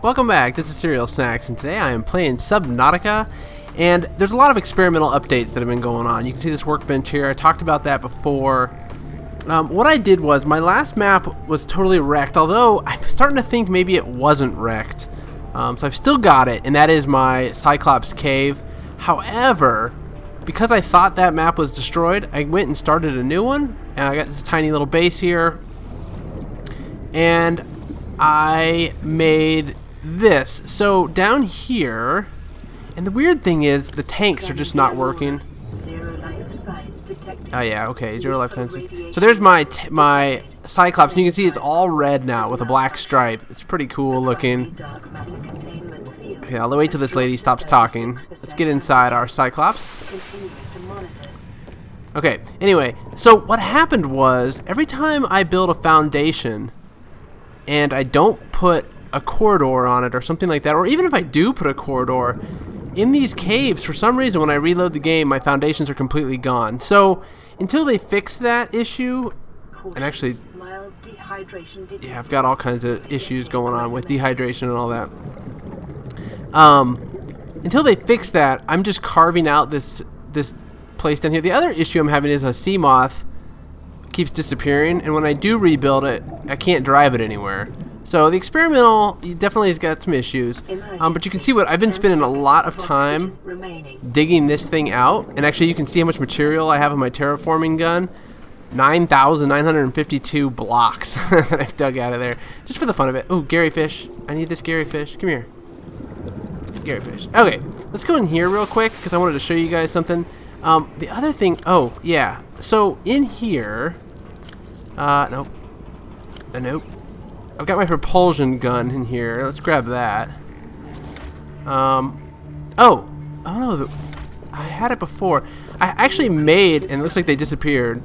Welcome back, this is Cereal Snacks, and today I am playing Subnautica, and there's a lot of experimental updates that have been going on. You can see this workbench here, I talked about that before. What I did was, my last map was totally wrecked, although I'm starting to think maybe it wasn't wrecked. So I've still got it, and that is my Cyclops cave. However, because I thought that map was destroyed, I went and started a new one, and I got this tiny little base here, and I made this. So down here, and the weird thing is the tanks are just not working. Oh yeah, okay, 0 life signs. So there's my Cyclops, and you can see it's all red now with a black stripe. It's pretty cool looking. Okay, I'll wait till this lady stops talking. Let's get inside our Cyclops. Okay, anyway, so what happened was, every time I build a foundation and I don't put a corridor on it or something like that, or even if I do put a corridor, in these caves, for some reason, when I reload the game, my foundations are completely gone. So, until they fix that issue, and actually, yeah, I've got all kinds of issues going on with dehydration and all that. Until they fix that, I'm just carving out this place down here. The other issue I'm having is a sea moth keeps disappearing, and when I do rebuild it, I can't drive it anywhere. So the experimental definitely has got some issues, but you can see what I've been spending a lot of time digging this thing out, and actually you can see how much material I have in my terraforming gun. 9,952 blocks that I've dug out of there, just for the fun of it. Oh, Gary fish! I need this Gary fish. Come here, Gary fish. Okay, let's go in here real quick because I wanted to show you guys something. The other thing. Oh yeah. So in here, nope. Nope. I've got my propulsion gun in here. Let's grab that. Oh no, I had it before. I actually made, and it looks like they disappeared.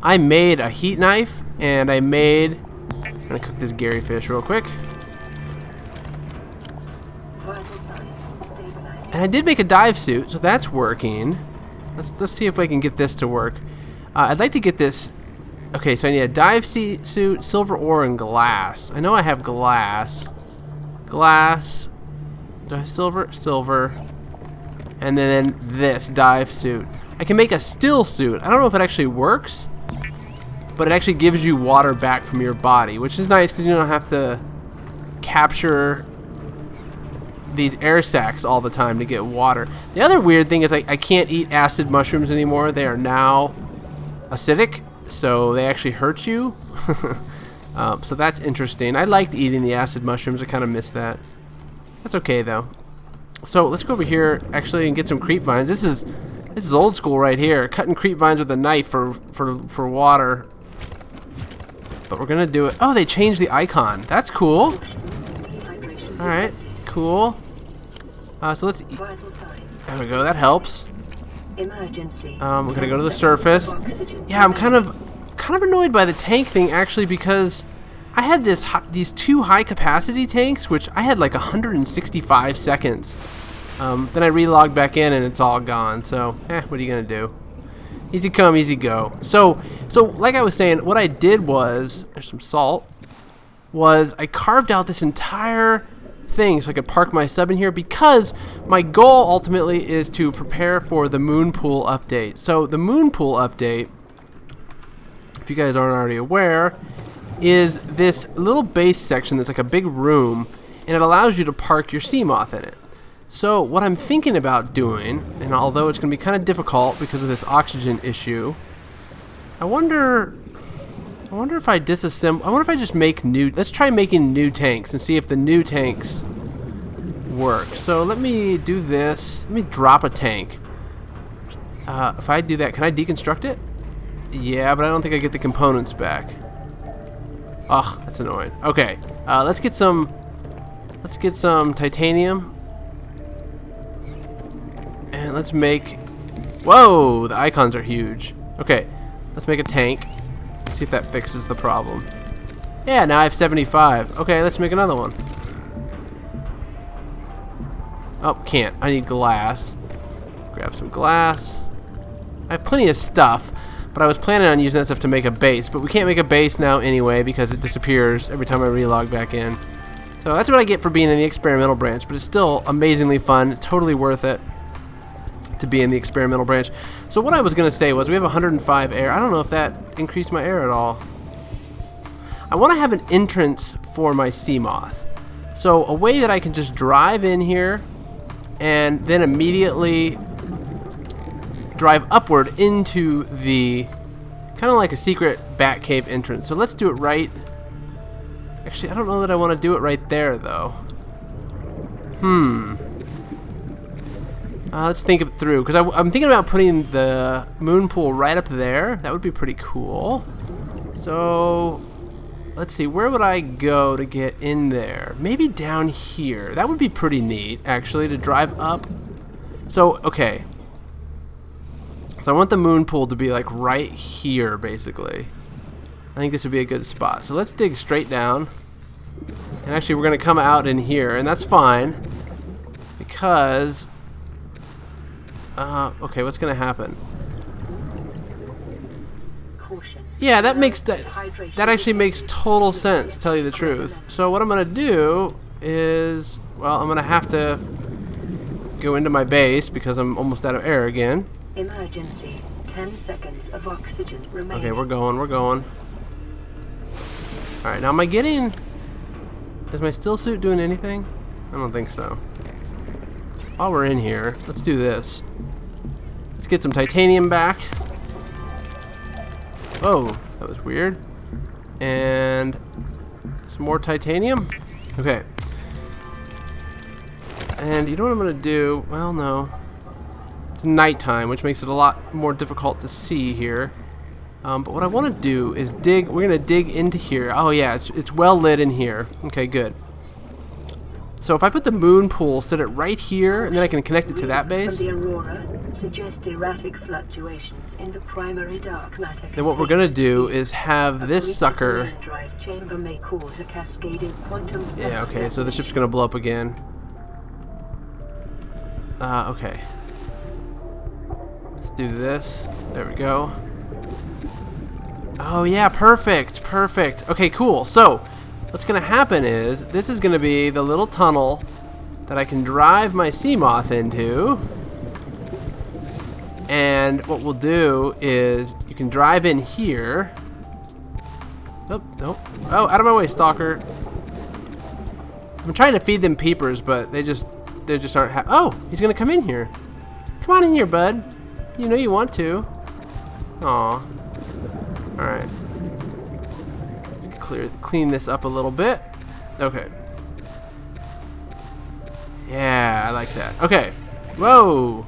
I made a heat knife, and I'm gonna cook this Gary fish real quick. And I did make a dive suit, so that's working. Let's see if I can get this to work. I'd like to get this. Okay, so I need a dive suit, silver ore, and glass. I know I have glass. Glass. Do I have silver? Silver. And then this dive suit. I can make a still suit. I don't know if it actually works, but it actually gives you water back from your body, which is nice because you don't have to capture these air sacs all the time to get water. The other weird thing is I can't eat acid mushrooms anymore. They are now acidic. So they actually hurt you. So that's interesting. I liked eating the acid mushrooms. I kind of missed that. That's okay though. So let's go over here actually and get some creep vines. This is old school right here. Cutting creep vines with a knife for water. But we're gonna do it. Oh, they changed the icon. That's cool. All right, cool. So let's eat. There we go. That helps. Emergency. We're gonna go to the surface. Yeah, I'm kind of annoyed by the tank thing actually, because I had these two high capacity tanks, which I had like 165 seconds. Then I relogged back in and it's all gone. So, what are you gonna do? Easy come, easy go. So like I was saying, what I did was, there's some salt, was I carved out this entire thing so I could park my sub in here, because my goal ultimately is to prepare for the moon pool update. So the moon pool update, if you guys aren't already aware, is this little base section that's like a big room, and it allows you to park your sea moth in it. So what I'm thinking about doing, and although it's going to be kind of difficult because of this oxygen issue, I wonder if I disassemble. I wonder if I just make new. Let's try making new tanks and see if the new tanks work. So let me do this. Let me drop a tank. If I do that, can I deconstruct it? Yeah, but I don't think I get the components back. Ugh, that's annoying. Okay, let's get some titanium, and let's make. Whoa, the icons are huge. Okay, let's make a tank. See if that fixes the problem. Yeah, now I have 75. Okay, let's make another one. Oh, can't. I need glass. Grab some glass. I have plenty of stuff, but I was planning on using that stuff to make a base, but we can't make a base now anyway because it disappears every time I relog back in. So that's what I get for being in the experimental branch, but it's still amazingly fun. It's totally worth it to be in the experimental branch. So what I was going to say was we have 105 air. I don't know if that increased my air at all. I want to have an entrance for my sea moth. So a way that I can just drive in here and then immediately drive upward into the kind of like a secret bat cave entrance. So let's do it right. Actually, I don't know that I want to do it right there though. Let's think it through, because I'm thinking about putting the moon pool right up there. That would be pretty cool. So let's see, where would I go to get in there? Maybe down here. That would be pretty neat, actually, to drive up. So, okay. So I want the moon pool to be like right here, basically. I think this would be a good spot. So let's dig straight down. And actually, we're going to come out in here, and that's fine. Because... okay, what's going to happen? Yeah, that makes that actually makes total sense, to tell you the truth. So what I'm going to do is, well, I'm going to have to go into my base because I'm almost out of air again. Emergency. 10 seconds of oxygen remaining. Okay, we're going. Alright, now am I getting... Is my Stillsuit doing anything? I don't think so. While we're in here, let's do this. Let's get some titanium back. Whoa, that was weird. And some more titanium. Okay. And you know what I'm going to do? Well, no. It's nighttime, which makes it a lot more difficult to see here. But what I want to do is dig. We're going to dig into here. Oh, yeah, it's well lit in here. Okay, good. So if I put the moon pool, set it right here, and then I can connect it to that base. The aurora suggest erratic fluctuations in the primary dark matter. Then what we're going to do is have this sucker. Drive chamber may cause a cascading quantum. Yeah, okay, so the ship's going to blow up again. Okay. Let's do this. There we go. Oh, yeah, perfect. Okay, cool. So what's going to happen is this is going to be the little tunnel that I can drive my sea moth into. And what we'll do is you can drive in here. Oh, no. Oh, out of my way, stalker. I'm trying to feed them peepers, but they just aren't oh, he's going to come in here. Come on in here, bud. You know you want to. Aw. Alright. Let's clean this up a little bit. Okay. Yeah, I like that. Okay. Whoa.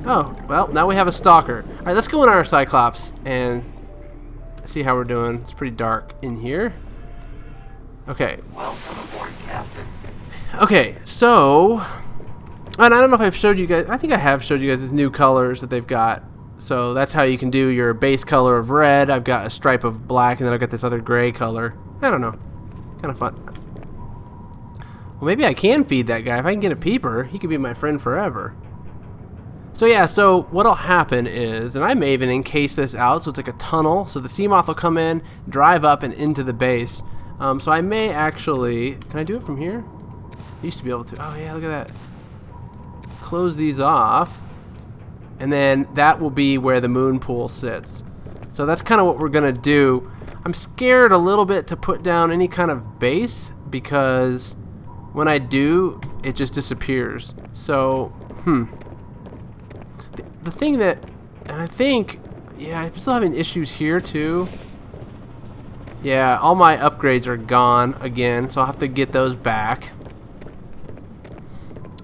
Oh, well, now we have a stalker. Alright, let's go in our cyclops and see how we're doing. It's pretty dark in here. Okay. Welcome aboard, Captain. Okay, so... And I don't know if I've showed you guys... I think I have showed you guys these new colors that they've got. So that's how you can do your base color of red. I've got a stripe of black, and then I've got this other gray color. I don't know. Kind of fun. Well, maybe I can feed that guy. If I can get a peeper, he could be my friend forever. So yeah, so what'll happen is, and I may even encase this out, so it's like a tunnel. So the sea moth will come in, drive up and into the base. So I may actually... Can I do it from here? I used to be able to. Oh yeah, look at that. Close these off. And then that will be where the moon pool sits. So that's kind of what we're going to do. I'm scared a little bit to put down any kind of base because when I do, it just disappears. So, the thing that, and I think, yeah, I'm still having issues here too. Yeah, all my upgrades are gone again, so I'll have to get those back.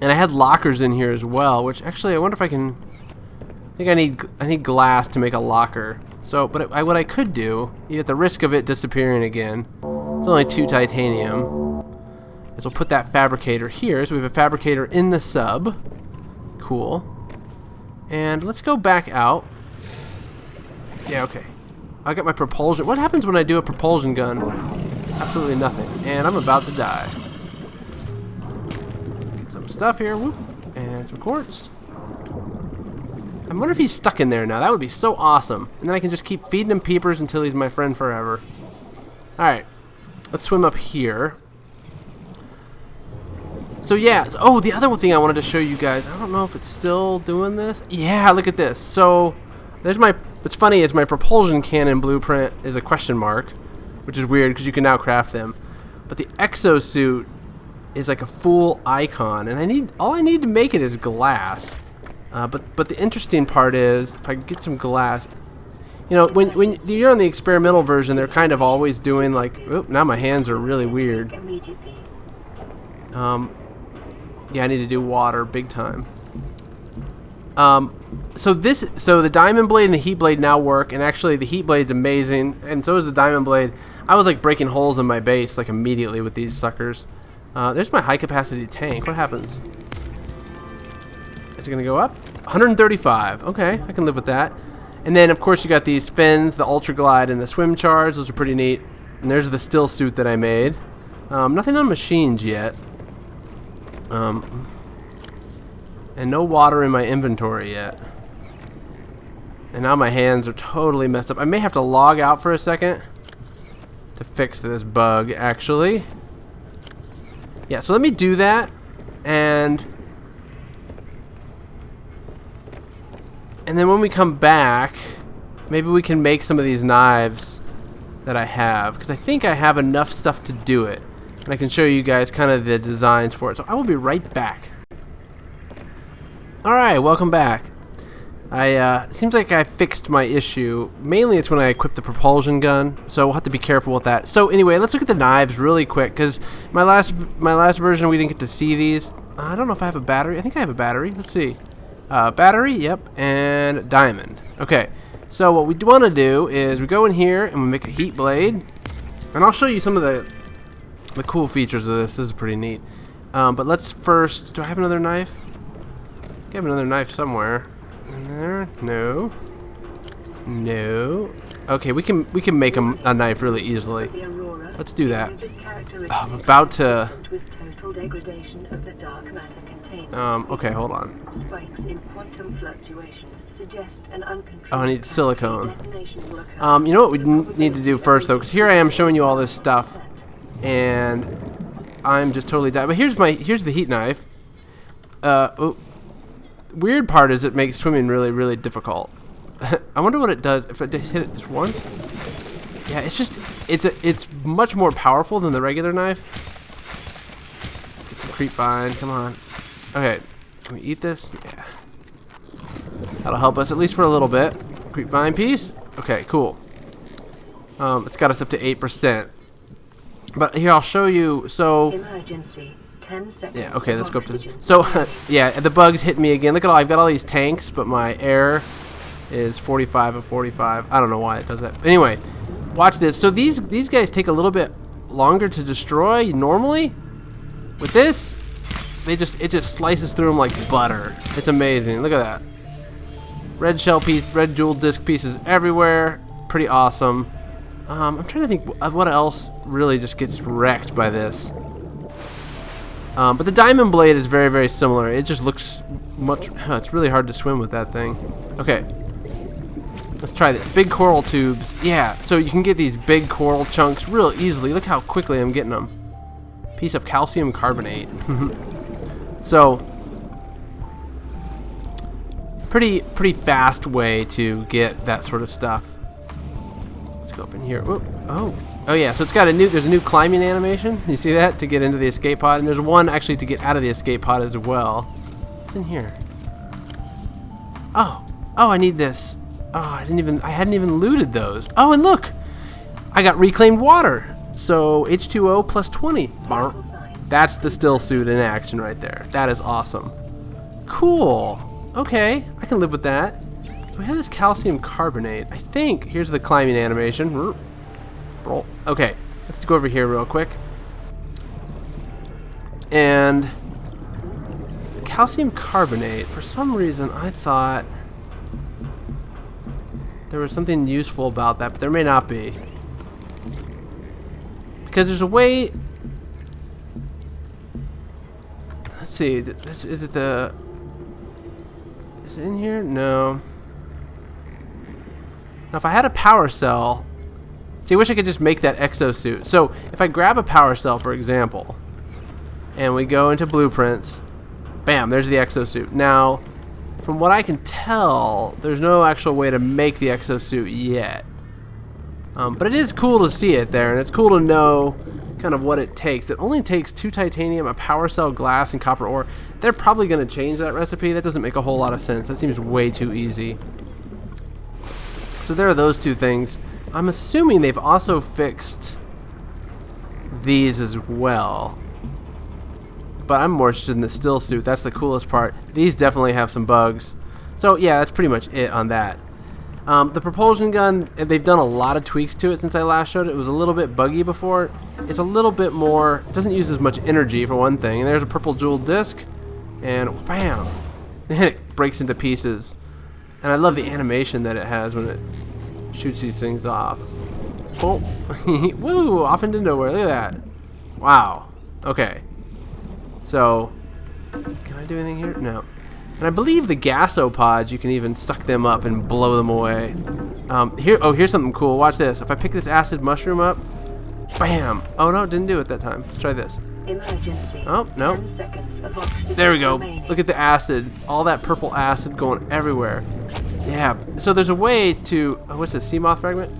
And I had lockers in here as well, which actually I wonder if I can... I think I need glass to make a locker. So, but what I could do, at the risk of it disappearing again, it's only 2 titanium, is we'll put that fabricator here. So we have a fabricator in the sub. Cool. And let's go back out. Yeah, okay. I got my propulsion. What happens when I do a propulsion gun? Absolutely nothing. And I'm about to die. Get some stuff here. Whoop. And some quartz. I wonder if he's stuck in there now. That would be so awesome. And then I can just keep feeding him peepers until he's my friend forever. Alright. Let's swim up here. So yeah, oh, the other thing I wanted to show you guys, I don't know if it's still doing this. Yeah, look at this. So there's my, what's funny is my propulsion cannon blueprint is a question mark, which is weird because you can now craft them. But the exosuit is like a full icon, and all I need to make it is glass. But the interesting part is, if I can get some glass, you know, when you're on the experimental version, they're kind of always doing like, oop, now my hands are really weird. Yeah, I need to do water big time. So the diamond blade and the heat blade now work, and actually the heat blade's amazing, and so is the diamond blade. I was like breaking holes in my base like immediately with these suckers. There's my high capacity tank. What happens? Is it gonna go up? 135. Okay, I can live with that. And then of course you got these fins, the ultra glide and the swim charge. Those are pretty neat. And there's the Stillsuit that I made. Nothing on machines yet. And no water in my inventory yet. And now my hands are totally messed up. I may have to log out for a second to fix this bug, actually. Yeah, so let me do that, and then when we come back, maybe we can make some of these knives that I have, because I think I have enough stuff to do it. And I can show you guys kind of the designs for it. So I will be right back. Alright, welcome back. Seems like I fixed my issue. Mainly it's when I equip the propulsion gun, so we'll have to be careful with that. So anyway, let's look at the knives really quick, because my last version we didn't get to see these. I don't know if I have a battery. I think I have a battery. Let's see. Battery, yep, and diamond. Okay, so what we want to do is we go in here and we make a heat blade. And I'll show you some of the cool features of this. This is pretty neat. But let's first, do I have another knife? I have another knife somewhere. In there? No. No. Okay, we can make a knife really easily. Let's do that. Oh, I'm about to. Okay, hold on. Oh, I need silicone. You know what we need to do first, though, because here I am showing you all this stuff, and I'm just totally dying. But here's the heat knife. Oh. Weird part is it makes swimming really, really difficult. I wonder what it does if I just hit it just once. Yeah, it's much more powerful than the regular knife. Get some creep vine, come on. Okay, can we eat this? Yeah. That'll help us at least for a little bit. Creep vine piece. Okay, cool. It's got us up to 8%. But here I'll show you. So. Emergency. 10 seconds. Yeah, okay, let's go up to this. So, yeah, the bugs hit me again. Look at all, I've got all these tanks, but my air is 45 of 45. I don't know why it does that. Anyway, watch this. So these guys take a little bit longer to destroy normally. With this, it just slices through them like butter. It's amazing. Look at that. Red shell piece, red jewel disc pieces everywhere. Pretty awesome. I'm trying to think what else really just gets wrecked by this. But the diamond blade is very, very similar. It just looks much. It's really hard to swim with that thing. Okay, let's try this. Big coral tubes. Yeah, so you can get these big coral chunks real easily. Look how quickly I'm getting them. Piece of calcium carbonate. So, pretty fast way to get that sort of stuff. Let's go up in here. Oh yeah, so it's got there's a new climbing animation. You see that? To get into the escape pod. And there's one actually to get out of the escape pod as well. What's in here? Oh, I need this. Oh, I hadn't even looted those. Oh, and look! I got reclaimed water. So H2O plus 20. That's the Stillsuit in action right there. That is awesome. Cool. Okay, I can live with that. So we have this calcium carbonate. I think, here's the climbing animation. Roll. Okay, let's go over here real quick. And calcium carbonate, for some reason I thought there was something useful about that, but there may not be. Because there's a way. Let's see, is it in here? No. Now if I had a power cell. See, I wish I could just make that exosuit. So, if I grab a power cell, for example, and we go into blueprints. Bam, there's the exosuit. Now, from what I can tell, there's no actual way to make the exosuit yet. But it is cool to see it there, and it's cool to know kind of what it takes. It only takes 2 titanium, a power cell, glass, and copper ore. They're probably going to change that recipe. That doesn't make a whole lot of sense. That seems way too easy. So there are those 2 things. I'm assuming they've also fixed these as well. But I'm more interested in the Stillsuit. That's the coolest part. These definitely have some bugs. So yeah, that's pretty much it on that. The propulsion gun, they've done a lot of tweaks to it since I last showed it. It was a little bit buggy before. It's a little bit more, it doesn't use as much energy for one thing. And there's a purple jewel disc, and bam, and it breaks into pieces. And I love the animation that it has when it shoots these things off. Oh, woo, off into nowhere. Look at that. Wow. Okay. So, can I do anything here? No. And I believe the gasopods, you can even suck them up and blow them away. Here's something cool. Watch this. If I pick this acid mushroom up, bam. Oh no, it didn't do it that time. Let's try this. Emergency. Oh, no. 10 seconds of oxygen There we go. remaining. Look at the acid. All that purple acid going everywhere. Yeah. So there's a way to... Oh, what's this? Sea moth fragment?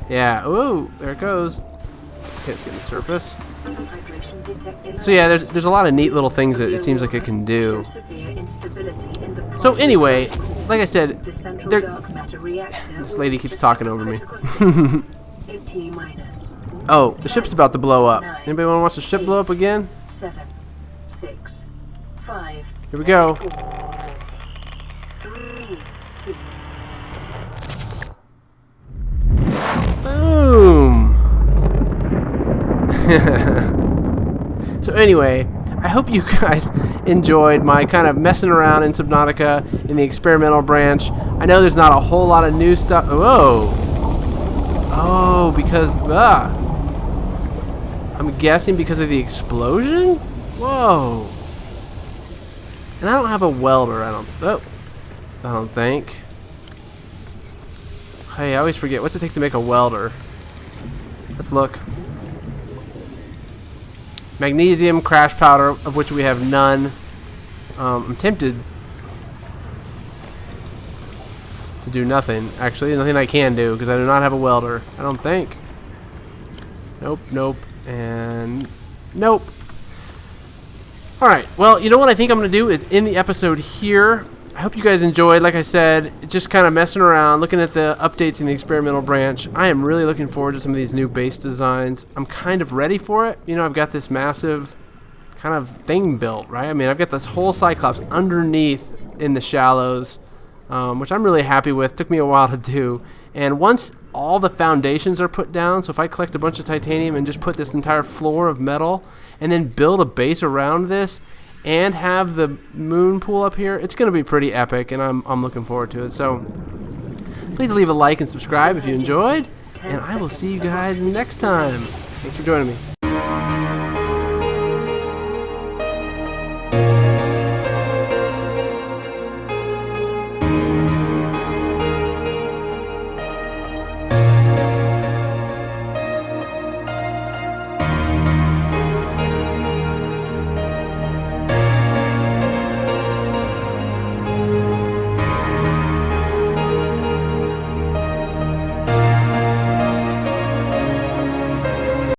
Yeah. Ooh, there it goes. Okay, let's get to the surface. Hydration detected. So yeah, there's a lot of neat little things that it seems like it can do. Show severe instability in the So primary anyway, drive core. like I said, The central there... dark matter reactor This will lady reach keeps a talking over me. critical state. 80 minus. Oh, the ship's about to blow up. Anybody want to watch the ship blow up again? 7, 6, 5. Here we go. 4, 3, 2. Boom! So anyway, I hope you guys enjoyed my kind of messing around in Subnautica in the experimental branch. I know there's not a whole lot of new stuff. Whoa! Oh, because... I'm guessing because of the explosion? Whoa! And I don't have a welder, I don't think. Hey, I always forget. What's it take to make a welder? Let's look. Magnesium, crash powder, of which we have none. I'm tempted to do nothing. Actually, nothing I can do because I do not have a welder. I don't think. Nope, nope, and nope. Alright, well, you know what I think I'm going to do is end the episode here. I hope you guys enjoyed. Like I said, just kind of messing around, looking at the updates in the experimental branch. I am really looking forward to some of these new base designs. I'm kind of ready for it. You know, I've got this massive kind of thing built, right? I mean, I've got this whole cyclops underneath in the shallows, which I'm really happy with. Took me a while to do. And once all the foundations are put down, so if I collect a bunch of titanium and just put this entire floor of metal and then build a base around this and have the moon pool up here, it's going to be pretty epic, and I'm looking forward to it. So please leave a like and subscribe if you enjoyed, and I will see you guys next time. Thanks for joining me.